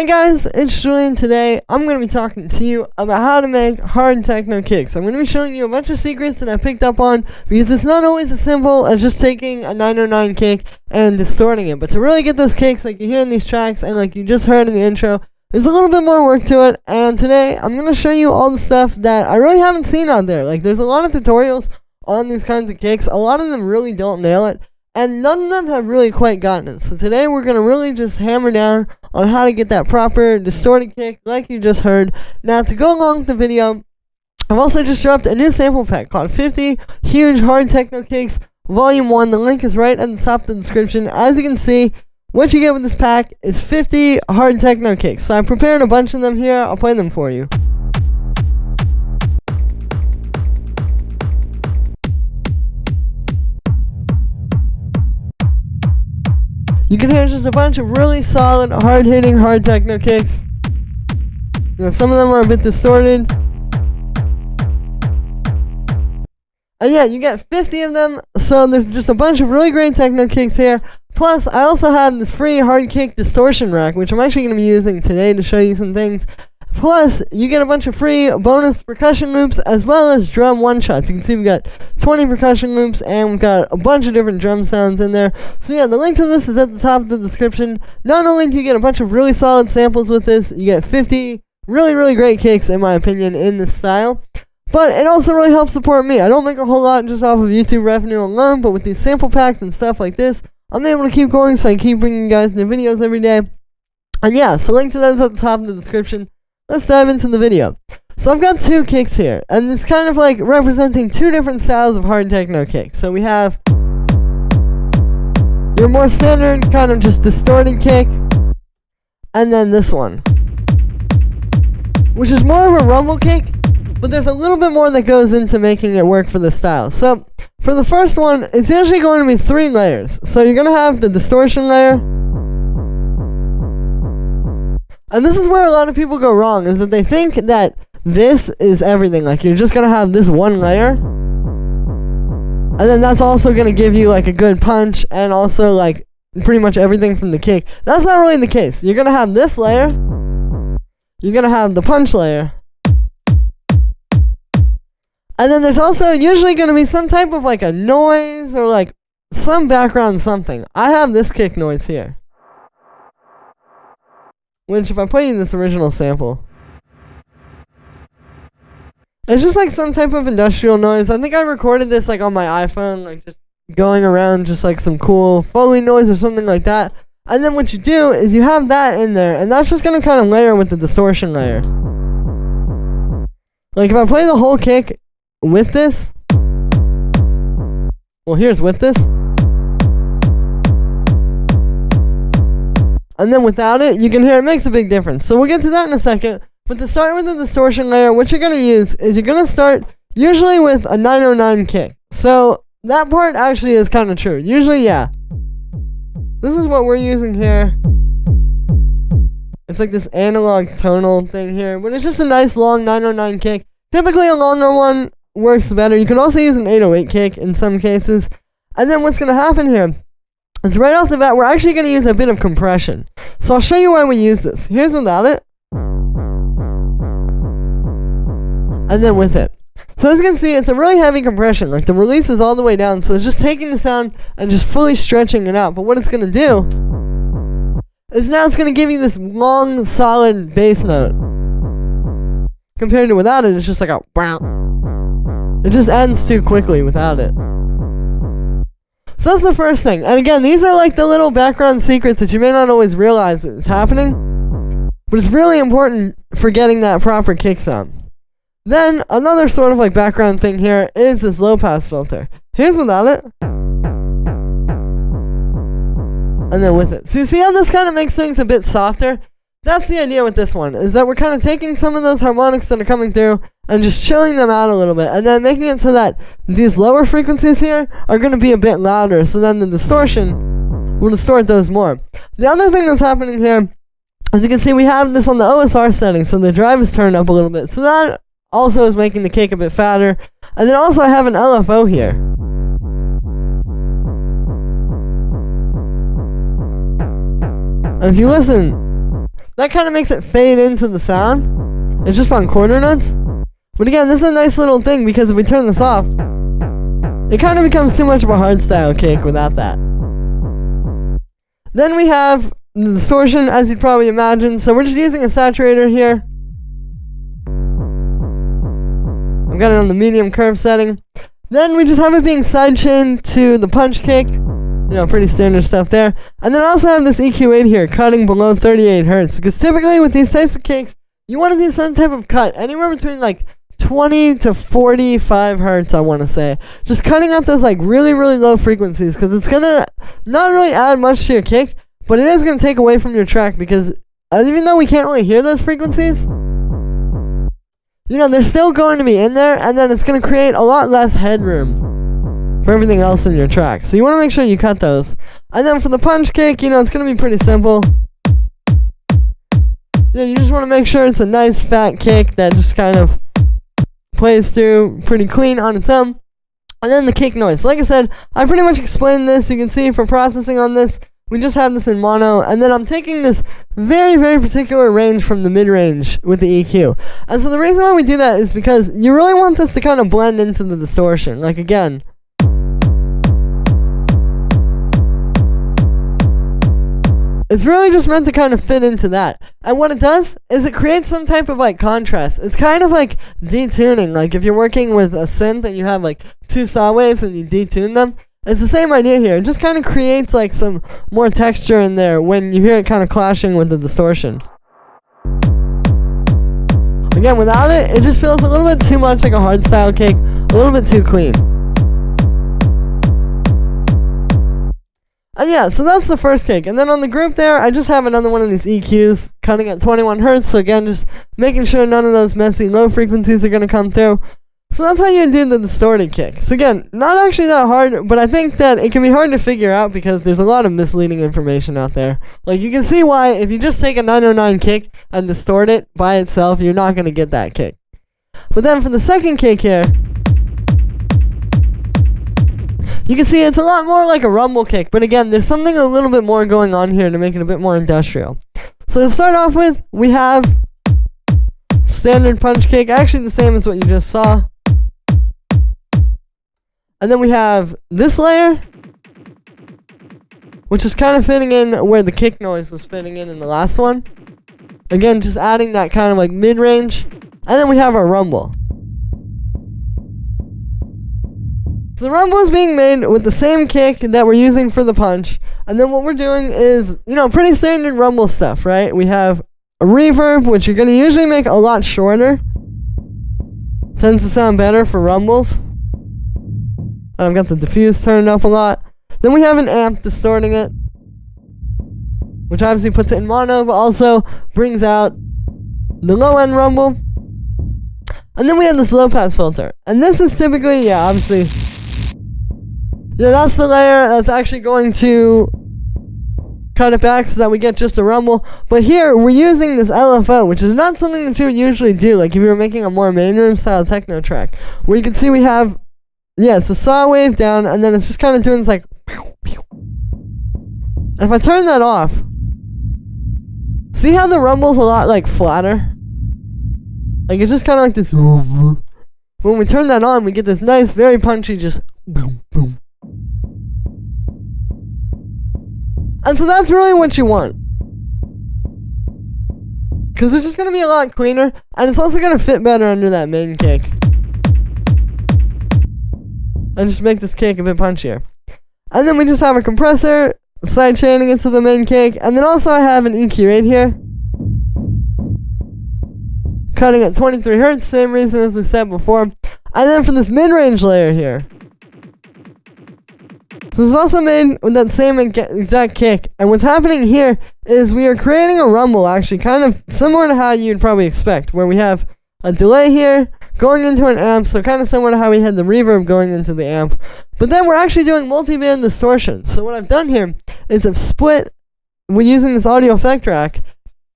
Hey guys, it's Julian. Today I'm going to be talking to you about how to make hard techno kicks. I'm going to be showing you a bunch of secrets that I picked up on because it's not always as simple as just taking a 909 kick and distorting it. But to really get those kicks like you hear in these tracks and like you just heard in the intro, there's a little bit more work to it. And today I'm going to show you all the stuff that I really haven't seen out there. Like there's a lot of tutorials on these kinds of kicks. A lot of them really don't nail it. And none of them have really quite gotten it. So today we're going to really just hammer down on how to get that proper distorted kick like you just heard. Now to go along with the video, I've also just dropped a new sample pack called 50 Huge Hard Techno Kicks Volume 1. The link is right at the top of the description. As you can see, what you get with this pack is 50 hard techno kicks. So I prepared a bunch of them here. I'll play them for you. You can hear just a bunch of really solid, hard-hitting, hard techno kicks. You know, some of them are a bit distorted. And yeah, you get 50 of them, so there's just a bunch of really great techno kicks here. Plus, I also have this free hard kick distortion rack, which I'm actually going to be using today to show you some things. Plus, you get a bunch of free bonus percussion loops as well as drum one-shots. You can see we've got 20 percussion loops and we've got a bunch of different drum sounds in there. So yeah, the link to this is at the top of the description. Not only do you get a bunch of really solid samples with this, you get 50 really great kicks in my opinion in this style. But it also really helps support me. I don't make a whole lot just off of YouTube revenue alone, but with these sample packs and stuff like this, I'm able to keep going so I keep bringing you guys new videos every day. And yeah, so link to that is at the top of the description. Let's dive into the video. So I've got two kicks here, and it's kind of like representing two different styles of hard techno kicks. So we have your more standard kind of just distorted kick, and then this one, which is more of a rumble kick, but there's a little bit more that goes into making it work for this style. So for the first one, it's usually going to be 3 layers. So you're going to have the distortion layer. And this is where a lot of people go wrong, is that they think that this is everything. Like, you're just going to have this one layer, and then that's also going to give you, like, a good punch, and also, like, pretty much everything from the kick. That's not really the case. You're going to have this layer, you're going to have the punch layer, and then there's also usually going to be some type of, like, a noise, or, like, some background something. I have this kick noise here. Which, if I play you this original sample, it's just like some type of industrial noise. I think I recorded this like on my iPhone, like just going around, just like some cool Foley noise or something like that. And then what you do is you have that in there, and that's just gonna kind of layer with the distortion layer. Like if I play the whole kick with this, well, here's with this. And then without it, you can hear it makes a big difference. So we'll get to that in a second. But to start with the distortion layer, what you're going to use is you're going to start usually with a 909 kick. So that part actually is kind of true. Usually, yeah. This is what we're using here. It's like this analog tonal thing here. But it's just a nice long 909 kick. Typically a longer one works better. You can also use an 808 kick in some cases. And then what's going to happen here, it's right off the bat, we're actually going to use a bit of compression. So I'll show you why we use this. Here's without it. And then with it. So as you can see, it's a really heavy compression. Like the release is all the way down. So it's just taking the sound and just fully stretching it out. But what it's going to do is now it's going to give you this long, solid bass note. Compared to without it, it's just like a wow. It just ends too quickly without it. So that's the first thing. And again, these are like the little background secrets that you may not always realize is happening. But it's really important for getting that proper kick sound. Then, another sort of like background thing here is this low pass filter. Here's without it. And then with it. So you see how this kind of makes things a bit softer? That's the idea with this one, is that we're kind of taking some of those harmonics that are coming through and just chilling them out a little bit, and then making it so that these lower frequencies here are going to be a bit louder, so then the distortion will distort those more. The other thing that's happening here, as you can see, we have this on the OSR setting, so the drive is turned up a little bit, so that also is making the kick a bit fatter. And then also I have an LFO here. And if you listen, that kind of makes it fade into the sound. It's just on corner notes. But again, this is a nice little thing because if we turn this off, it kind of becomes too much of a hardstyle kick without that. Then we have the distortion, as you'd probably imagine. So we're just using a saturator here. I've got it on the medium curve setting. Then we just have it being sidechained to the punch kick. You know, pretty standard stuff there. And then I also have this EQ8 here, cutting below 38 hertz. Because typically with these types of kicks, you want to do some type of cut, anywhere between like 20 to 45 hertz, I want to say. Just cutting out those like really, really low frequencies, because it's going to not really add much to your kick, but it is going to take away from your track, because even though we can't really hear those frequencies, you know, they're still going to be in there, and then it's going to create a lot less headroom for everything else in your track. So you want to make sure you cut those. And then for the punch kick, you know, it's going to be pretty simple. Yeah, you just want to make sure it's a nice fat kick that just kind of plays through pretty clean on its own. And then the kick noise. Like I said, I pretty much explained this. You can see for processing on this, we just have this in mono. And then I'm taking this very, very particular range from the mid-range with the EQ. And so the reason why we do that is because you really want this to kind of blend into the distortion. Like again, it's really just meant to kind of fit into that. And what it does is it creates some type of like contrast. It's kind of like detuning. Like if you're working with a synth and you have like two saw waves and you detune them, it's the same idea here. It just kind of creates like some more texture in there when you hear it kind of clashing with the distortion. Again, without it, it just feels a little bit too much like a hardstyle kick, a little bit too clean. And yeah, so that's the first kick. And then on the group there, I just have another one of these EQs cutting at 21 hertz. So again, just making sure none of those messy low frequencies are going to come through. So that's how you do the distorted kick. So again, not actually that hard, but I think that it can be hard to figure out because there's a lot of misleading information out there. Like you can see why if you just take a 909 kick and distort it by itself, you're not going to get that kick. But then for the second kick here, you can see it's a lot more like a rumble kick, but again, there's something a little bit more going on here to make it a bit more industrial. So to start off with, we have standard punch kick, actually the same as what you just saw. And then we have this layer, which is kind of fitting in where the kick noise was fitting in the last one. Again, just adding that kind of like mid-range. And then we have our rumble. So the rumble is being made with the same kick that we're using for the punch. And then what we're doing is, you know, pretty standard rumble stuff, right? We have a reverb, which you're going to usually make a lot shorter. Tends to sound better for rumbles. And I've got the diffuse turned up a lot. Then we have an amp distorting it, which obviously puts it in mono, but also brings out the low end rumble. And then we have this low pass filter. And this is typically, yeah, obviously, yeah, that's the layer that's actually going to cut it back so that we get just a rumble. But here, we're using this LFO, which is not something that you would usually do, like if you were making a more main room style techno track, where you can see we have, yeah, it's a saw wave down, and then it's just kind of doing this like, pew, pew. And if I turn that off, see how the rumble's a lot like flatter? Like it's just kind of like this. When we turn that on, we get this nice, very punchy, just boom, boom. And so that's really what you want. Because it's just going to be a lot cleaner, and it's also going to fit better under that main kick. And just make this kick a bit punchier. And then we just have a compressor, side chaining it to the main kick, and then also I have an EQ8 here. Cutting at 23 hertz, same reason as we said before. And then for this mid-range layer here, so it's also made with that same exact kick. And what's happening here is we are creating a rumble, actually, kind of similar to how you'd probably expect, where we have a delay here going into an amp, so kind of similar to how we had the reverb going into the amp. But then we're actually doing multi-band distortion. So what I've done here is I've split, we're using this audio effect rack,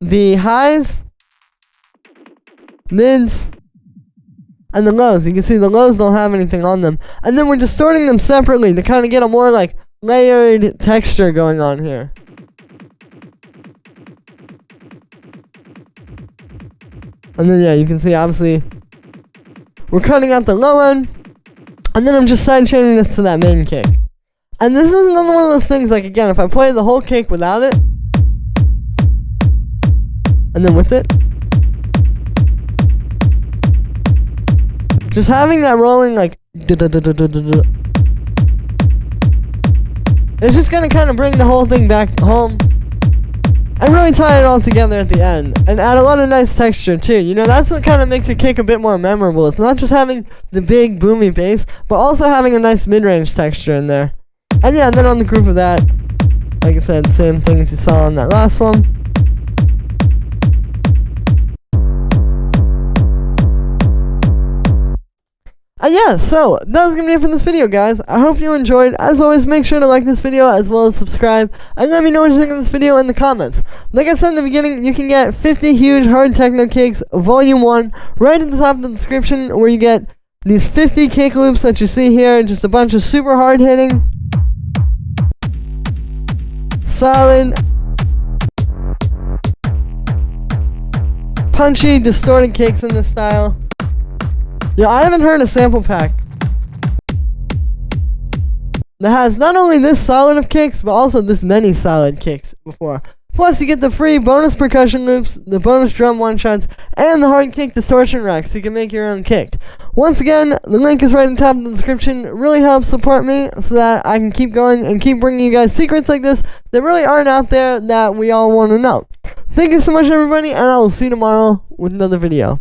the highs, mids, and the lows. You can see the lows don't have anything on them. And then we're distorting them separately to kind of get a more like layered texture going on here. And then yeah, you can see obviously we're cutting out the low end, and then I'm just sidechaining this to that main kick. And this is another one of those things, like again, if I play the whole kick without it, and then with it, just having that rolling like it's just gonna kind of bring the whole thing back home and really tie it all together at the end and add a lot of nice texture too. You know, that's what kind of makes a kick a bit more memorable. It's not just having the big boomy bass, but also having a nice mid-range texture in there. And yeah, and then on the groove of that, like I said, same thing as you saw on that last one. And yeah, so that was gonna be it for this video, guys. I hope you enjoyed. As always, make sure to like this video as well as subscribe, and let me know what you think of this video in the comments. Like I said in the beginning, you can get 50 huge hard techno kicks volume 1 right at the top of the description, where you get these 50 kick loops that you see here, just a bunch of super hard hitting, solid, punchy, distorted kicks in this style. Yo, I haven't heard a sample pack that has not only this solid of kicks, but also this many solid kicks before. Plus, you get the free bonus percussion loops, the bonus drum one-shots, and the hard kick distortion rack, so you can make your own kick. Once again, the link is right on top of the description. It really helps support me so that I can keep going and keep bringing you guys secrets like this that really aren't out there that we all want to know. Thank you so much, everybody, and I will see you tomorrow with another video.